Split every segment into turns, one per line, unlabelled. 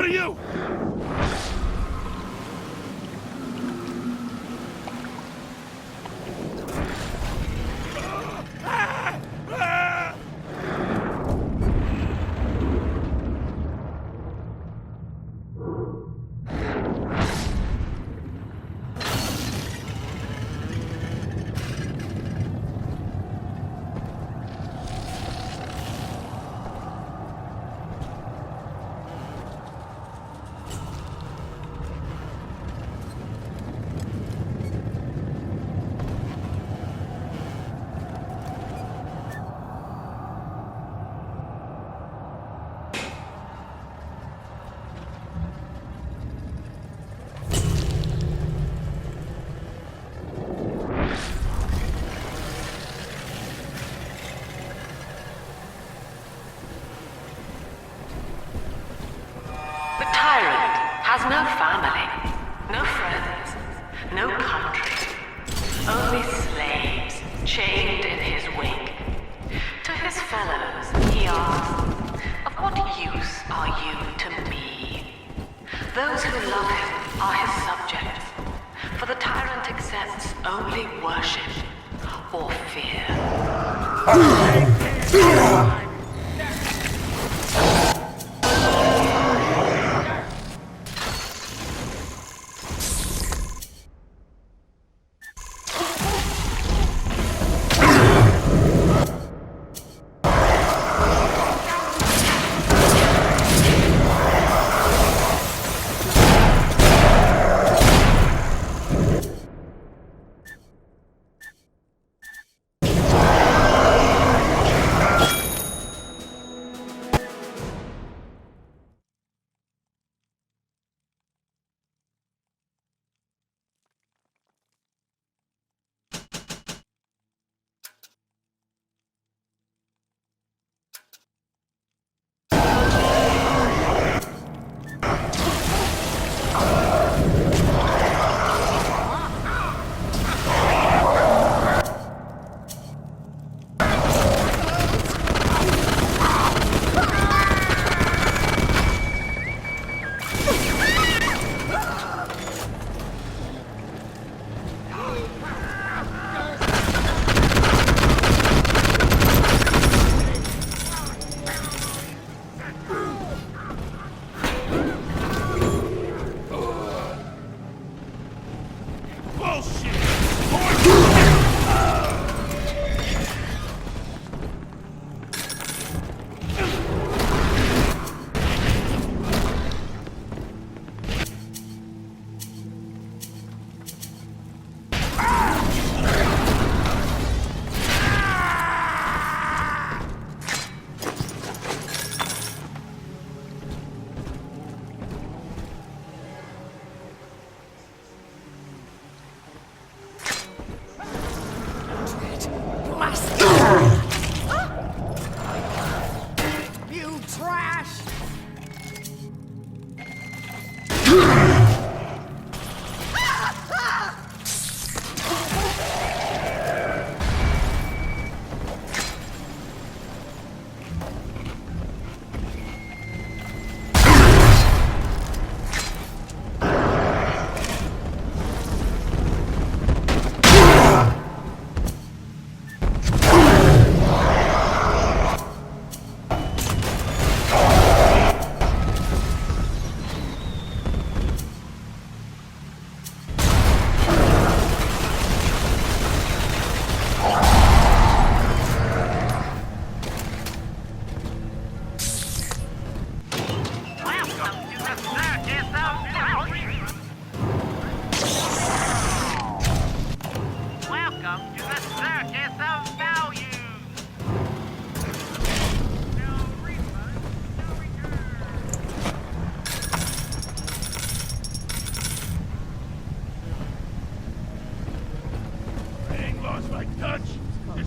out of you!
Has no family, no friends, no country, only slaves chained in his wake. To his fellows, he asks, of what use are you to me? Those who love him are his subjects, for the tyrant accepts only worship or fear.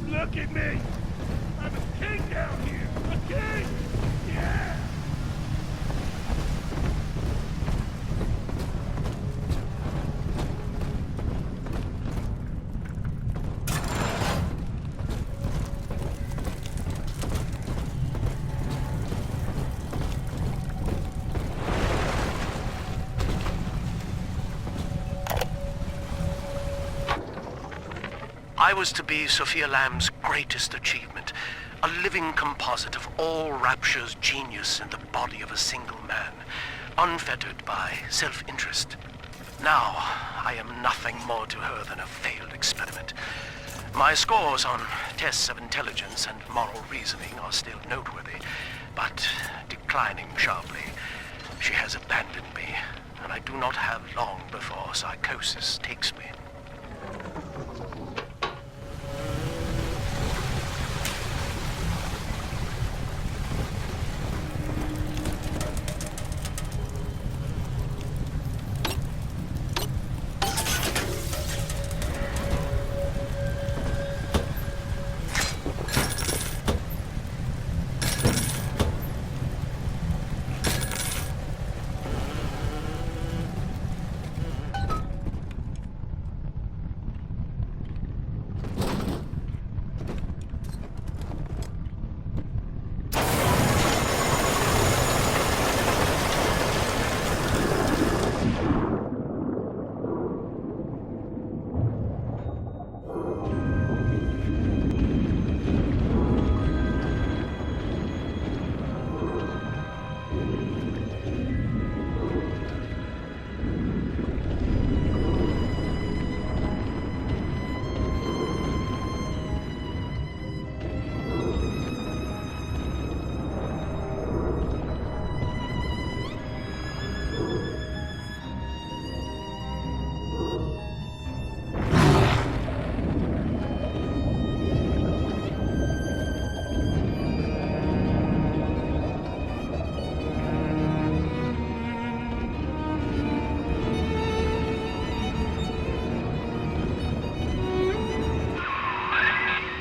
Look at me! I'm a king down here! A king! Yeah!
I was to be Sophia Lamb's greatest achievement, a living composite of all Rapture's genius in the body of a single man, unfettered by self-interest. Now, I am nothing more to her than a failed experiment. My scores on tests of intelligence and moral reasoning are still noteworthy, but declining sharply. She has abandoned me, and I do not have long before psychosis takes me.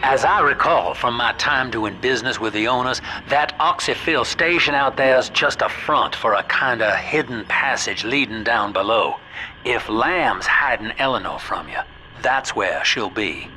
As I recall from my time doing business with the owners, that oxyfill station out there's just a front for a kinda hidden passage leading down below. If Lamb's hiding Eleanor from you, that's where she'll be.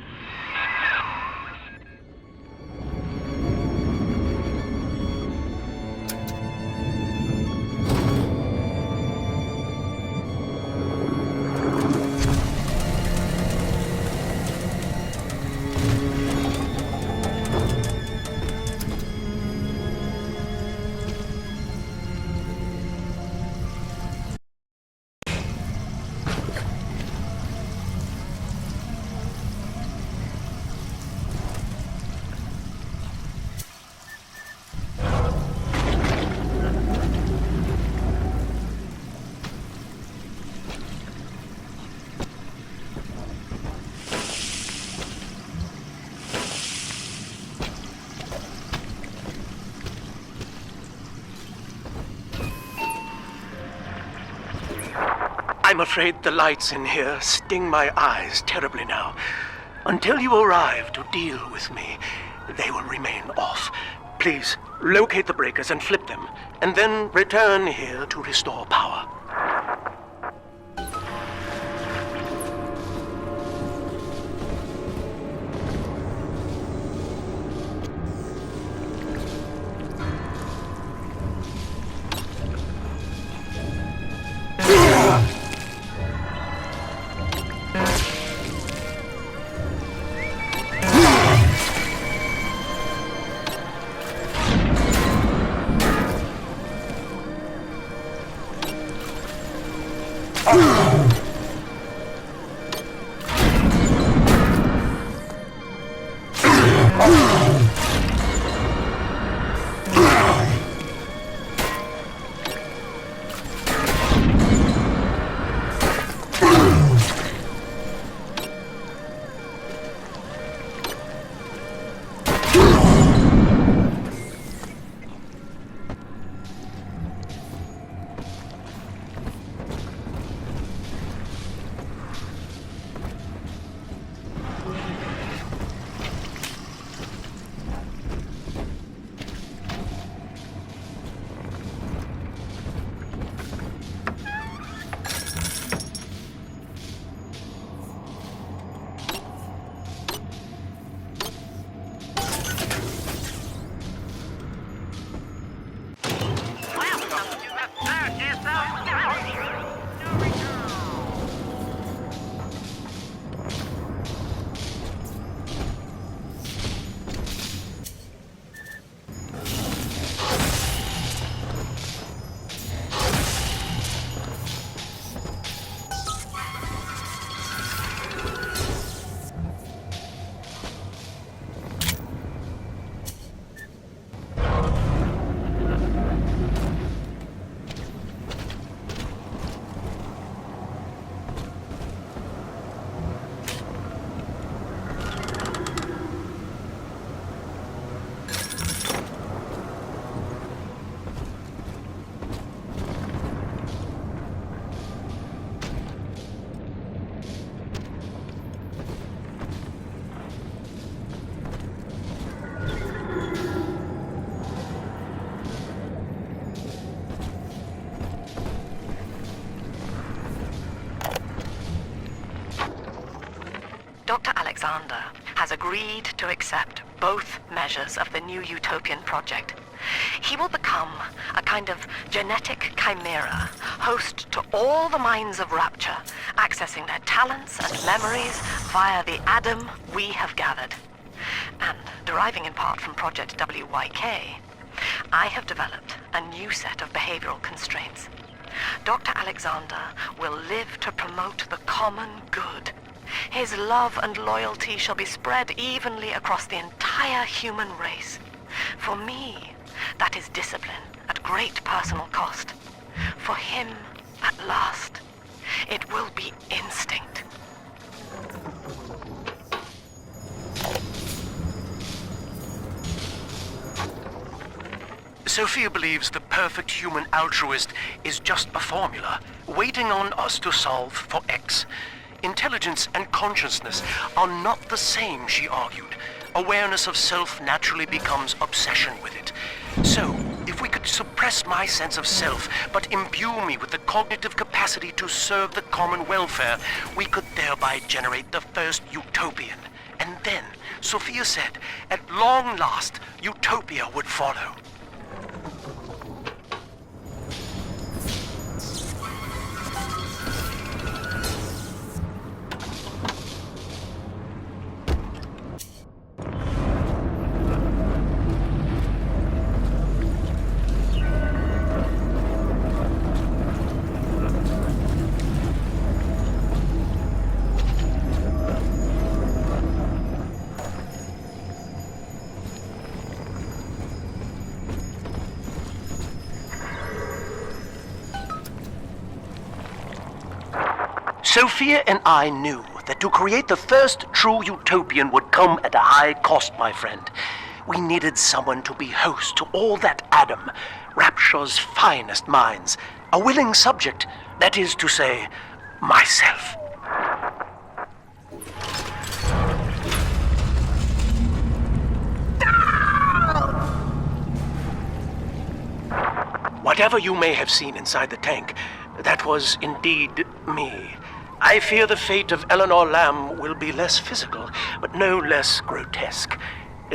I'm afraid the lights in here sting my eyes terribly now. Until you arrive to deal with me, they will remain off. Please, locate the breakers and flip them, and then return here to restore power.
Alexander has agreed to accept both measures of the new utopian project. He will become a kind of genetic chimera, host to all the minds of Rapture, accessing their talents and memories via the Adam we have gathered. And deriving in part from Project WYK, I have developed a new set of behavioral constraints. Dr. Alexander will live to promote the common good. His love and loyalty shall be spread evenly across the entire human race. For me, that is discipline at great personal cost. For him, at last, it will be instinct.
Sophia believes the perfect human altruist is just a formula, waiting on us to solve for X. Intelligence and consciousness are not the same, she argued. Awareness of self naturally becomes obsession with it. So, if we could suppress my sense of self, but imbue me with the cognitive capacity to serve the common welfare, we could thereby generate the first utopian. And then, Sophia said, at long last, utopia would follow. Sophia and I knew that to create the first true utopian would come at a high cost, my friend. We needed someone to be host to all that Adam, Rapture's finest minds, a willing subject, that is to say, myself. Whatever you may have seen inside the tank, that was indeed me. I fear the fate of Eleanor Lamb will be less physical, but no less grotesque.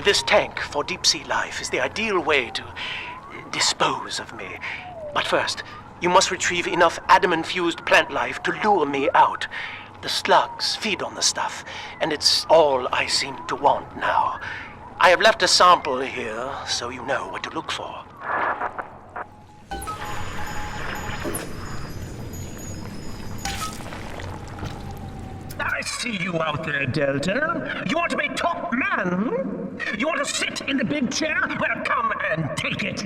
This tank for deep-sea life is the ideal way to dispose of me. But first, you must retrieve enough Adam-infused plant life to lure me out. The slugs feed on the stuff, and it's all I seem to want now. I have left a sample here, so you know what to look for.
I see you out there, Delta. You want to be top man? You want to sit in the big chair? Well, come and take it.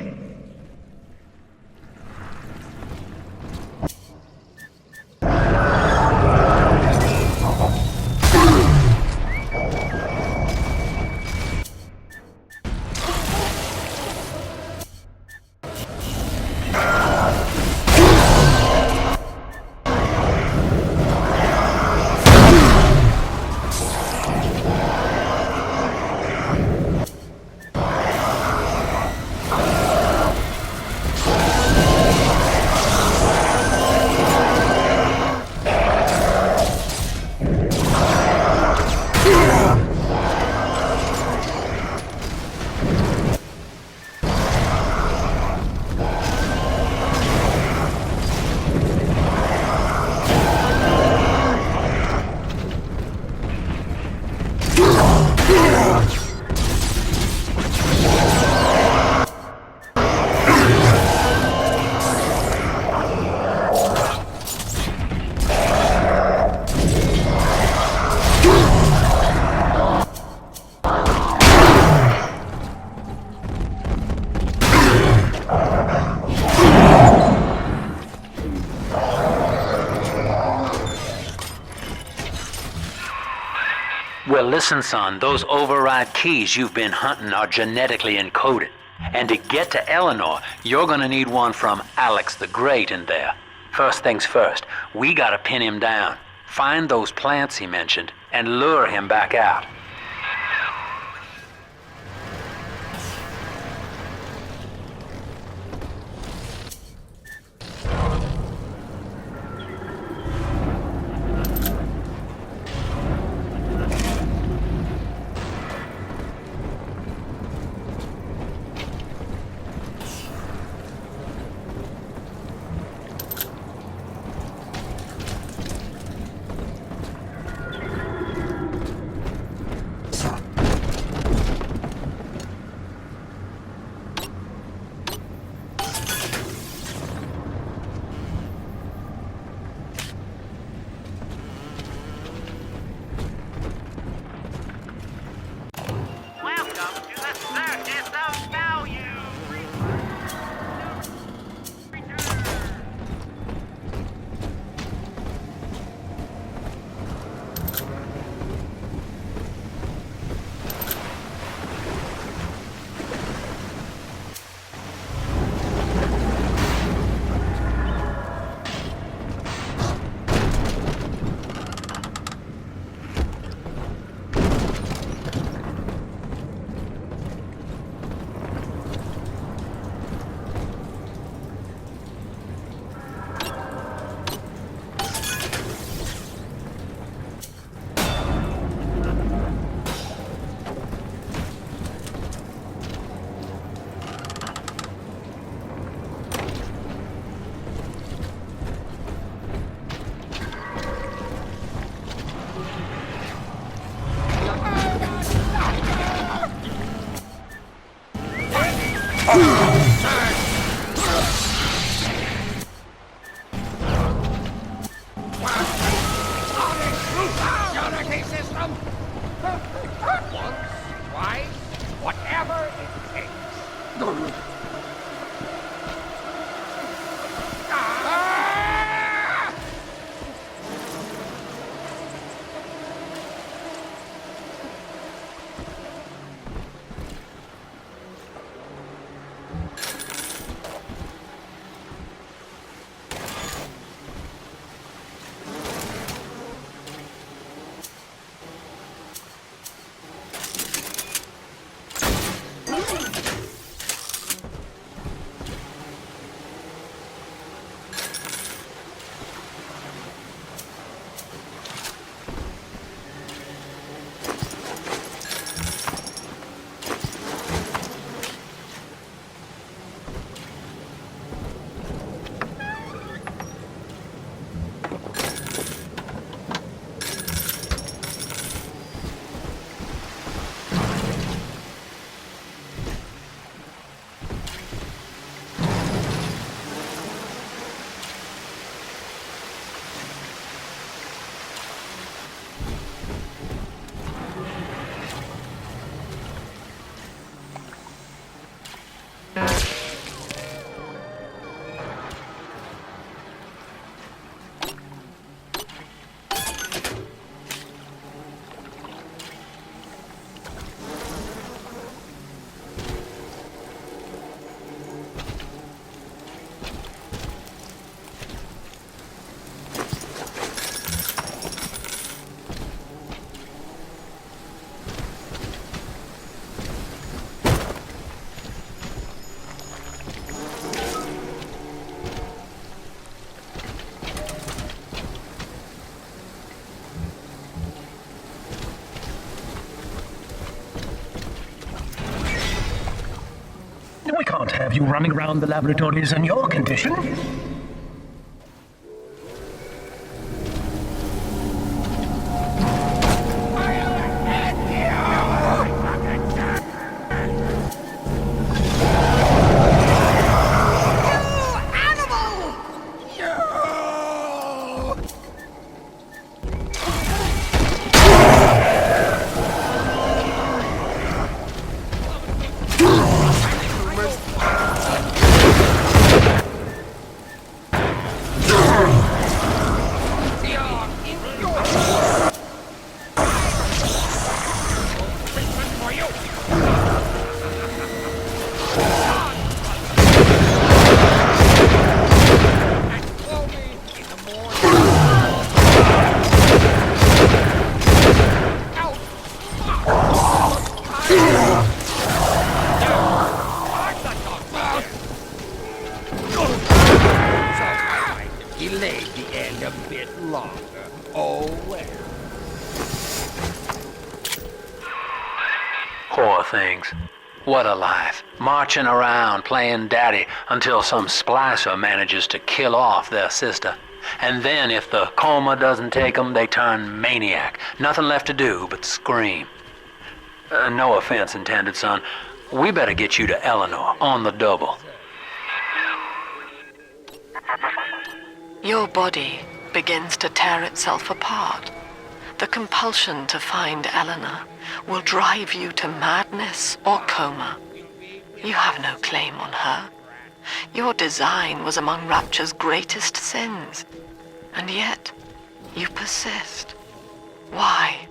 Well, listen, son, those override keys you've been hunting are genetically encoded. And to get to Eleanor, you're gonna need one from Alex the Great in there. First things first, we gotta pin him down. Find those plants he mentioned, and lure him back out.
Once, twice, whatever it takes.
We can't have you running around the laboratories in your condition.
Delayed the end a bit longer. Oh well.
Poor things. What a life. Marching around, playing daddy, until some splicer manages to kill off their sister. And then if the coma doesn't take them, they turn maniac. Nothing left to do but scream. No offense intended, son. We better get you to Eleanor, on the double.
Your body begins to tear itself apart. The compulsion to find Eleanor will drive you to madness or coma. You have no claim on her. Your design was among Rapture's greatest sins. And yet, you persist. Why?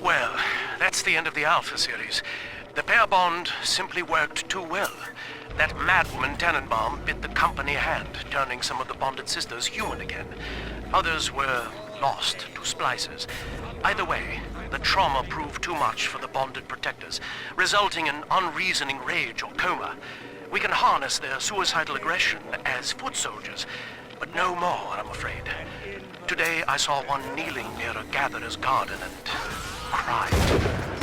Well, that's the end of the Alpha series. The pair bond simply worked too well. That madwoman Tannenbaum bit the company hand, turning some of the bonded sisters human again. Others were lost to splicers. Either way, the trauma proved too much for the bonded protectors, resulting in unreasoning rage or coma. We can harness their suicidal aggression as foot soldiers, but no more, I'm afraid. Today I saw one kneeling near a gatherer's garden and crying.